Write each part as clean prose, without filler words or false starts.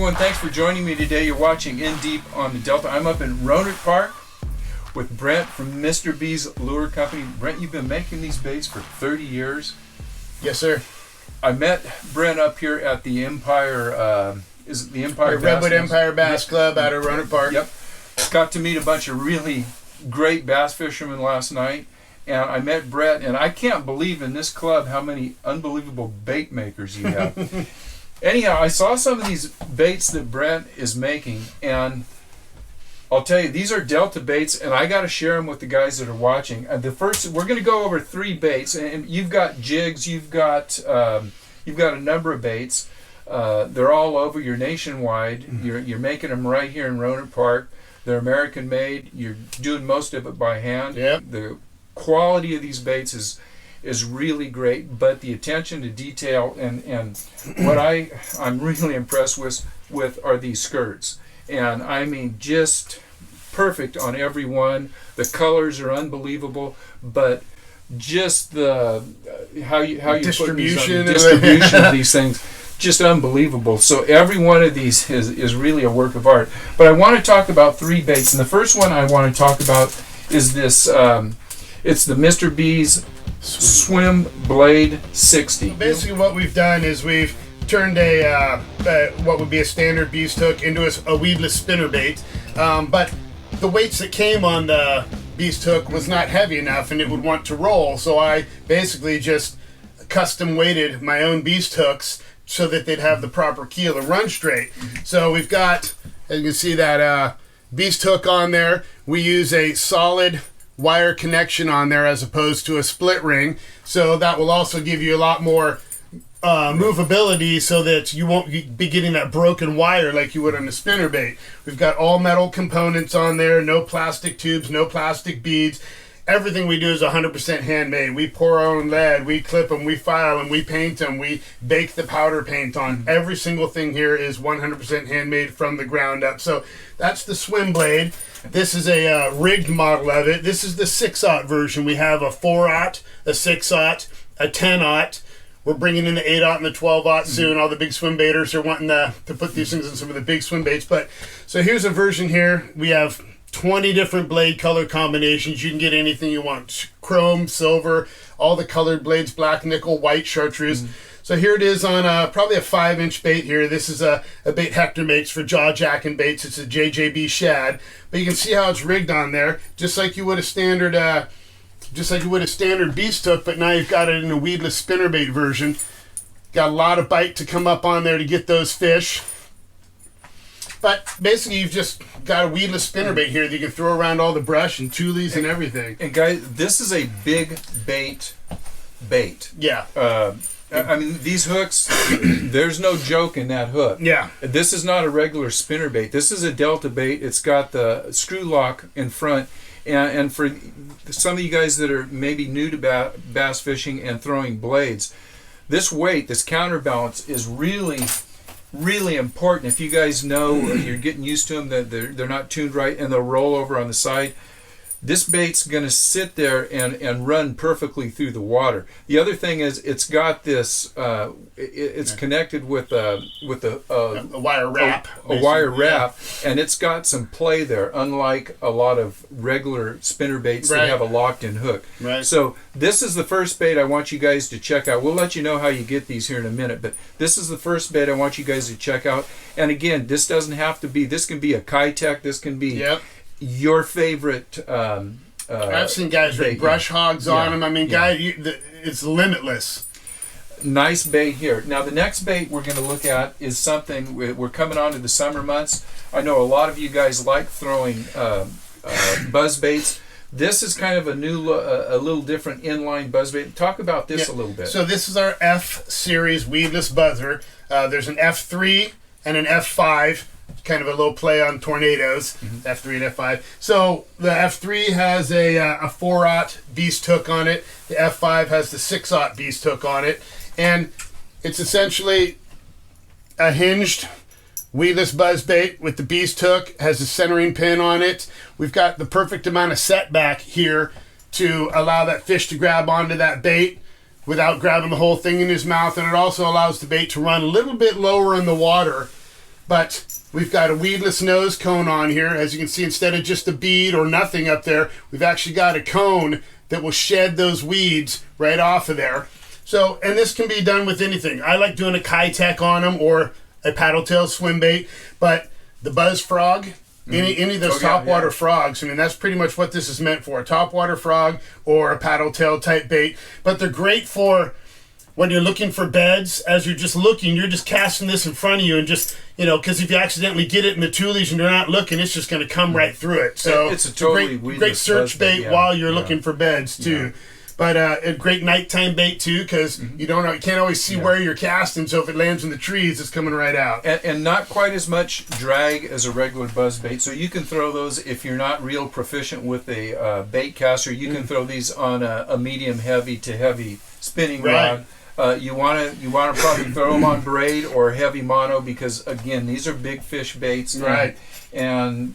everyone. Thanks for joining me today. You're watching In Deep on the Delta. I'm up in Roanoke Park with Brent from Mr. B's Lure Company. Brent, you've been making these baits for 30 years. Yes, sir. I met Brent up here at the Empire, is it the Empire Bass Redwood Empire Bass Club out of Roanoke Park. Yep. Got to meet a bunch of really great bass fishermen last night. And I met Brett, and I can't believe in this club how many unbelievable bait makers you have. Anyhow, I saw some of these baits that Brett is making, and I'll tell you, these are Delta baits, and I got to share them with the guys that are watching. The first, we're going to go over 3 baits, and you've got jigs, you've got a number of baits. They're all over. You're nationwide. Mm-hmm. You're making them right here in Roanoke Park. They're American made. You're doing most of it by hand. Yep. The quality of these baits is really great, but the attention to detail and what I'm really impressed with are these skirts. And I mean, just perfect on every one. The colors are unbelievable, but just the how you distribution put these distribution of these things, just unbelievable. So every one of these is really a work of art. But I want to talk about 3 baits, and the first one I want to talk about is this. It's the Mr. B's Swim Blade 60. Basically, what we've done is we've turned a what would be a standard beast hook into a weedless spinnerbait, but the weights that came on the beast hook was not heavy enough, and it would want to roll. So I basically just custom weighted my own beast hooks so that they'd have the proper keel to run straight. So we've got, as you can see, that beast hook on there. We use a solid wire connection on there as opposed to a split ring, so that will also give you a lot more movability, so that you won't be getting that broken wire like you would on a spinnerbait. We've got all metal components on there, no plastic tubes, no plastic beads. Everything we do is 100% handmade. We pour our own lead, we clip them, we file them, we paint them, we bake the powder paint on. Every single thing here is 100% handmade from the ground up. So that's the Swim Blade. This is a rigged model of it. This is the 6/0 version. We have a 4/0, a 6/0, a 10/0. We're bringing in the 8/0 and the 12/0 soon. All the big swim baiters are wanting to put these things in some of the big swim baits. But so here's a version here. We have 20 different blade color combinations. You can get anything you want. Chrome, silver, all the colored blades, black, nickel, white, chartreuse. So here it is on probably a 5-inch bait here. This is a bait Hector makes for jaw jacking baits. It's a JJB shad. But you can see how it's rigged on there, just like you would a standard beast hook, but now you've got it in a weedless spinnerbait version. Got a lot of bite to come up on there to get those fish. But basically, you've just got a weedless spinnerbait here that you can throw around all the brush and tulies and everything. And guys, this is a big bait. Yeah. I mean, these hooks, there's no joke in that hook. Yeah. This is not a regular spinnerbait. This is a Delta bait. It's got the screw lock in front. And for some of you guys that are maybe new to bass fishing and throwing blades, this weight, this counterbalance is really, really important. If you guys know, you're getting used to them, that they're not tuned right and they'll roll over on the side, this bait's going to sit there and run perfectly through the water. The other thing is it's got this, it's connected with a wire wrap. A wire wrap, and it's got some play there, unlike a lot of regular spinner baits that have a locked-in hook. Right. So this is the first bait I want you guys to check out. We'll let you know how you get these here in a minute, but this is the first bait I want you guys to check out. And again, this doesn't have to be, this can be a Kitech, this can be your favorite. I've seen guys with brush hogs on them. I mean, it's limitless. Nice bait here. Now, the next bait we're going to look at is something, we're coming on to the summer months. I know a lot of you guys like throwing buzz baits. This is kind of a new, a little different inline buzz bait. Talk about this a little bit. So this is our F series weedless buzzer. There's an F3 and an F5. Kind of a little play on tornadoes, F3 and F5. So the F3 has a 4/0 beast hook on it. The F5 has the 6/0 beast hook on it. And it's essentially a hinged weedless buzz bait with the beast hook, has a centering pin on it. We've got the perfect amount of setback here to allow that fish to grab onto that bait without grabbing the whole thing in his mouth. And it also allows the bait to run a little bit lower in the water but we've got a weedless nose cone on here. As you can see, instead of just a bead or nothing up there, we've actually got a cone that will shed those weeds right off of there. So, and this can be done with anything. I like doing a Kitech on them or a paddle tail swim bait, but the buzz frog, any of those topwater frogs, I mean, that's pretty much what this is meant for, a topwater frog or a paddle tail type bait. But they're great for when you're looking for beds. As you're just looking, you're just casting this in front of you and just, because if you accidentally get it in the toolies and you're not looking, it's just going to come right through it. So it's a totally great search bait while you're looking for beds too. Yeah. But a great nighttime bait too, because you can't always see where you're casting. So if it lands in the trees, it's coming right out. And not quite as much drag as a regular buzz bait. So you can throw those if you're not real proficient with a bait caster. You can throw these on a medium heavy to heavy spinning rod. You want to probably throw them on braid or heavy mono, because again, these are big fish baits. Right. And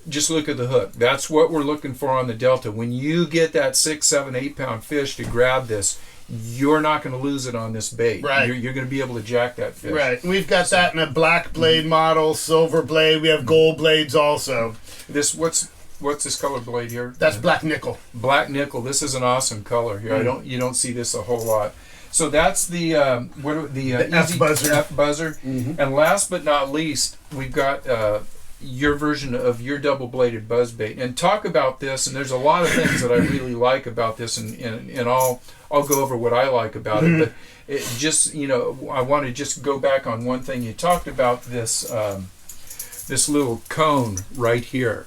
just look at the hook. That's what we're looking for on the Delta. When you get that 6, 7, 8 pound fish to grab this, you're not going to lose it on this bait. Right. You're going to be able to jack that fish. Right. We've got that in a black blade model, silver blade. We have gold blades also. This what's this color blade here? That's black nickel. Black nickel. This is an awesome color here. You don't see this a whole lot. So that's the F buzzer. F buzzer. And last but not least, we've got your version of your double-bladed buzz bait. And talk about this, and there's a lot of things that I really like about this, and I'll go over what I like about it, but it just, I want to just go back on one thing. You talked about this this little cone right here,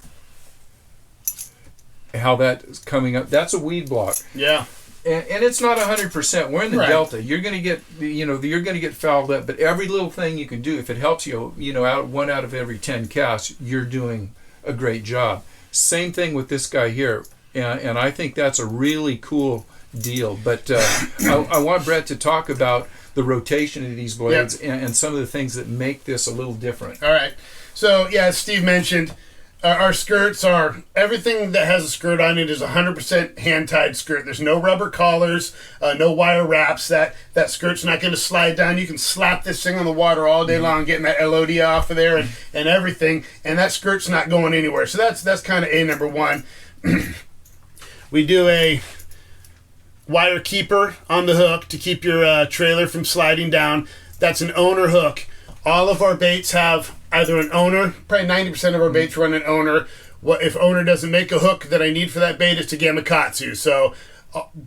how that's coming up. That's a weed block. Yeah. And it's not 100%. We're in the Delta. You're going to get, you're going to get fouled up. But every little thing you can do, if it helps you, one out of every 10 casts, you're doing a great job. Same thing with this guy here, and I think that's a really cool deal. But I want Brett to talk about the rotation of these blades and some of the things that make this a little different. All right. So as Steve mentioned, our skirts are, everything that has a skirt on it is 100% hand-tied skirt. There's no rubber collars, no wire wraps. That skirt's not going to slide down. You can slap this thing on the water all day long, getting that LOD off of there and everything, and that skirt's not going anywhere. So that's kind of number one. We do a wire keeper on the hook to keep your trailer from sliding down. That's an owner hook. All of our baits have either an owner. Probably 90% of our baits run an owner. What if owner doesn't make a hook that I need for that bait? It's a Gamakatsu. So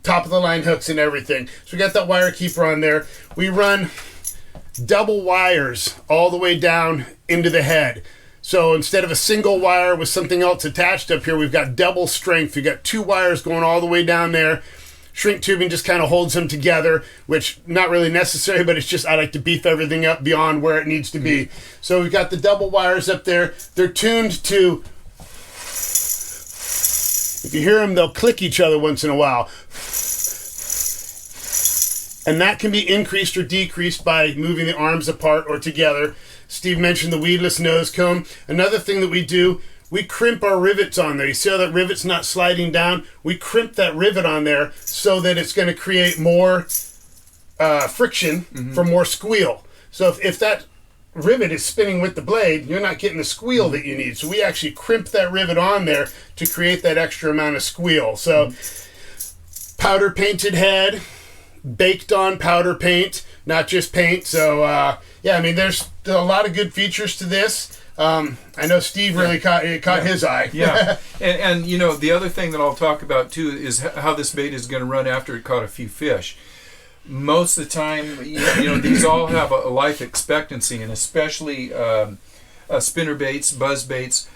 top of the line hooks and everything. So we got that wire keeper on there. We run double wires all the way down into the head. So instead of a single wire with something else attached up here, we've got double strength. We've got 2 wires going all the way down there. Shrink tubing just kind of holds them together, which not really necessary, but it's just I like to beef everything up beyond where it needs to be. So we've got the double wires up there. They're tuned to, if you hear them, they'll click each other once in a while. And that can be increased or decreased by moving the arms apart or together. Steve mentioned the weedless nose cone. Another thing that we do, we crimp our rivets on there. You see how that rivet's not sliding down? We crimp that rivet on there so that it's going to create more friction for more squeal. So if that rivet is spinning with the blade, you're not getting the squeal that you need. So we actually crimp that rivet on there to create that extra amount of squeal. So powder painted head, baked on powder paint, not just paint. So I mean, there's a lot of good features to this. I know Steve really caught his eye. And the other thing that I'll talk about too is how this bait is going to run after it caught a few fish. Most of the time, these all have a life expectancy, and especially spinner baits, buzz baits,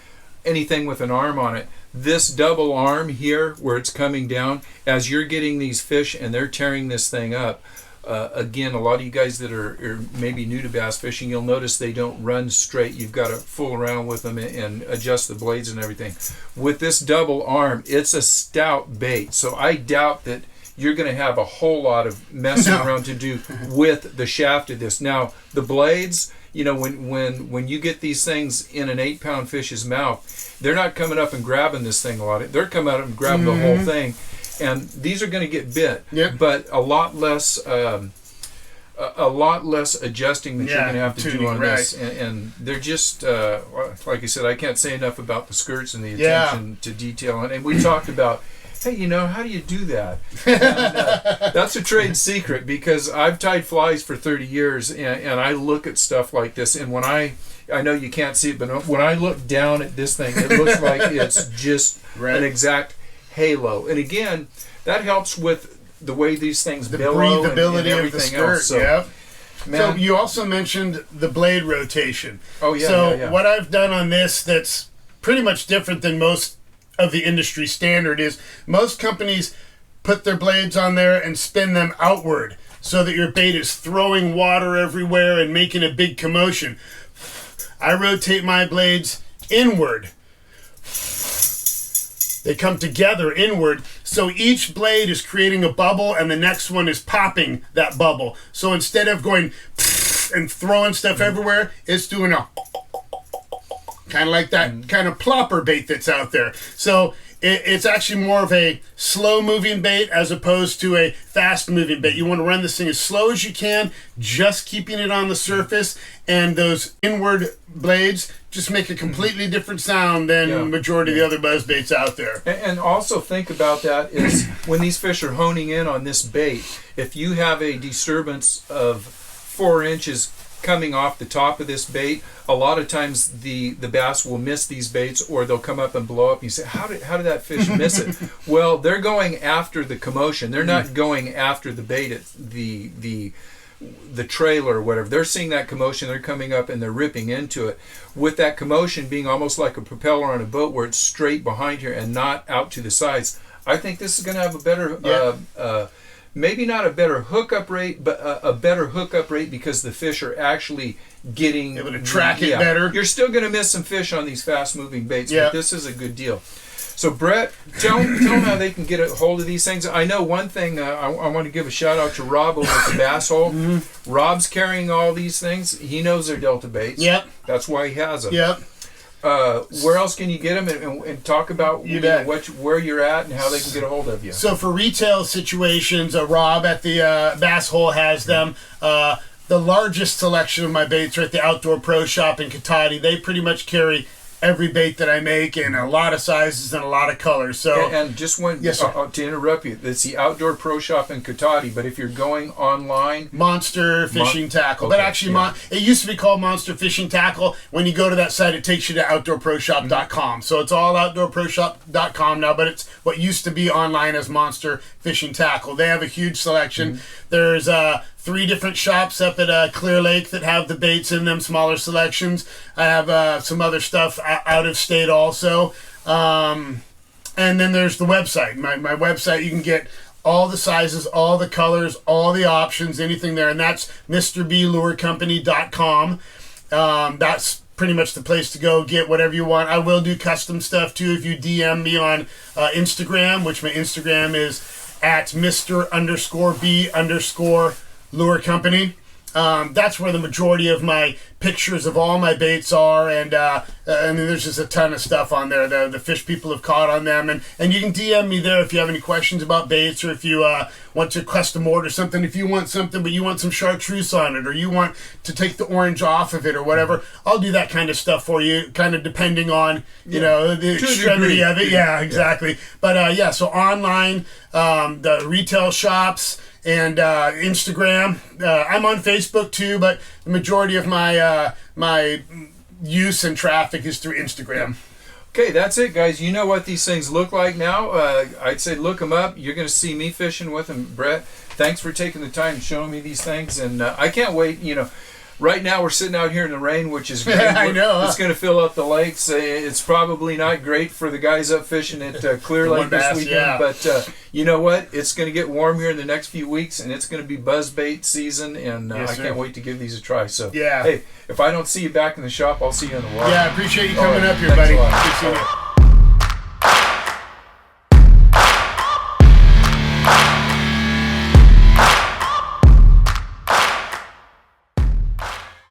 anything with an arm on it. This double arm here, where it's coming down, as you're getting these fish and they're tearing this thing up, again, a lot of you guys that are maybe new to bass fishing, you'll notice they don't run straight. You've got to fool around with them and adjust the blades and everything. With this double arm, it's a stout bait, so I doubt that you're going to have a whole lot of messing around to do with the shaft of this. Now, the blades, when you get these things in an 8-pound fish's mouth, they're not coming up and grabbing this thing a lot. They're coming up and grabbing the whole thing. And these are going to get bit, but a lot less a lot less adjusting that you're going to have to tuning, do on right. this, and they're just like I said, I can't say enough about the skirts and the attention to detail, and we talked about, hey, how do you do that? And, that's a trade secret, because I've tied flies for 30 years, and I look at stuff like this, and when I know you can't see it, but when I look down at this thing, it looks like it's just right. an exact halo, and again, that helps with the way these things the billow breathability and everything of the skirt. else. So, yeah. man, So you also mentioned the blade rotation. Oh yeah. So yeah, yeah. what I've done on this that's pretty much different than most of the industry standard is most companies put their blades on there and spin them outward so that your bait is throwing water everywhere and making a big commotion. I rotate my blades inward. They come together inward, so each blade is creating a bubble and the next one is popping that bubble. So instead of going and throwing stuff everywhere, it's doing a kind of like that kind of plopper bait that's out there. So it's actually more of a slow moving bait as opposed to a fast moving bait. You want to run this thing as slow as you can, just keeping it on the surface, and those inward blades just make a completely different sound than the majority of the other buzz baits out there. And also think about that is when these fish are honing in on this bait, if you have a disturbance of 4 inches coming off the top of this bait, a lot of times the bass will miss these baits, or they'll come up and blow up. You say, how did that fish miss it? Well, they're going after the commotion. They're not going after the bait, the trailer or whatever. They're seeing that commotion, they're coming up and they're ripping into it, with that commotion being almost like a propeller on a boat where it's straight behind here and not out to the sides. I think this is going to have a better maybe not a better hookup rate, but a better hookup rate, because the fish are actually getting able to track it better. You're still going to miss some fish on these fast moving baits, but this is a good deal. So Brett, tell them how they can get a hold of these things. I know one thing, I want to give a shout out to Rob over at the Bass Hole. Mm-hmm. Rob's carrying all these things. He knows they're Delta baits. Yep. That's why he has them. Yep. Where else can you get them, and talk about where you're at and how they can get a hold of you? So for retail situations, Rob at the Bass Hole has them. The largest selection of my baits are at the Outdoor Pro Shop in Katati. They pretty much carry every bait that I make in a lot of sizes and a lot of colors. So and just one, yes, sir. To interrupt you, it's the Outdoor Pro Shop in Katati, but if you're going online, Monster Fishing Tackle. Okay, but actually, it used to be called Monster Fishing Tackle. When you go to that site, it takes you to outdoorproshop.com. So it's all outdoorproshop.com now, but it's what used to be online as Monster Fishing Tackle. They have a huge selection. There's 3 different shops up at Clear Lake that have the baits in them, smaller selections. I have some other stuff out of state also. And then there's the website. My website, you can get all the sizes, all the colors, all the options, anything there. And that's MrBLureCompany.com. That's pretty much the place to go get whatever you want. I will do custom stuff too if you DM me on Instagram, which my Instagram is at Mr_B_Lure Company. That's where the majority of my pictures of all my baits are, and I mean, there's just a ton of stuff on there. The fish people have caught on them, and you can DM me there if you have any questions about baits, or if you want to custom order something. If you want something, but you want some chartreuse on it, or you want to take the orange off of it, or whatever, I'll do that kind of stuff for you, kind of depending on the extremity of it. Yeah, exactly. But so online, the retail shops, and Instagram. I'm on Facebook too, but the majority of my my use and traffic is through Instagram. Okay, that's it, guys. You know what these things look like now. I'd say look them up. You're going to see me fishing with them. Brett, thanks for taking the time and showing me these things, and I can't wait. Right now we're sitting out here in the rain, which is great. I know. It's going to fill up the lakes. It's probably not great for the guys up fishing at Clear Lake this weekend, but you know what? It's going to get warm here in the next few weeks, and it's going to be buzzbait season, and I can't wait to give these a try. So, hey, if I don't see you back in the shop, I'll see you on the water. Yeah, I appreciate you coming up here, buddy. Good seeing you.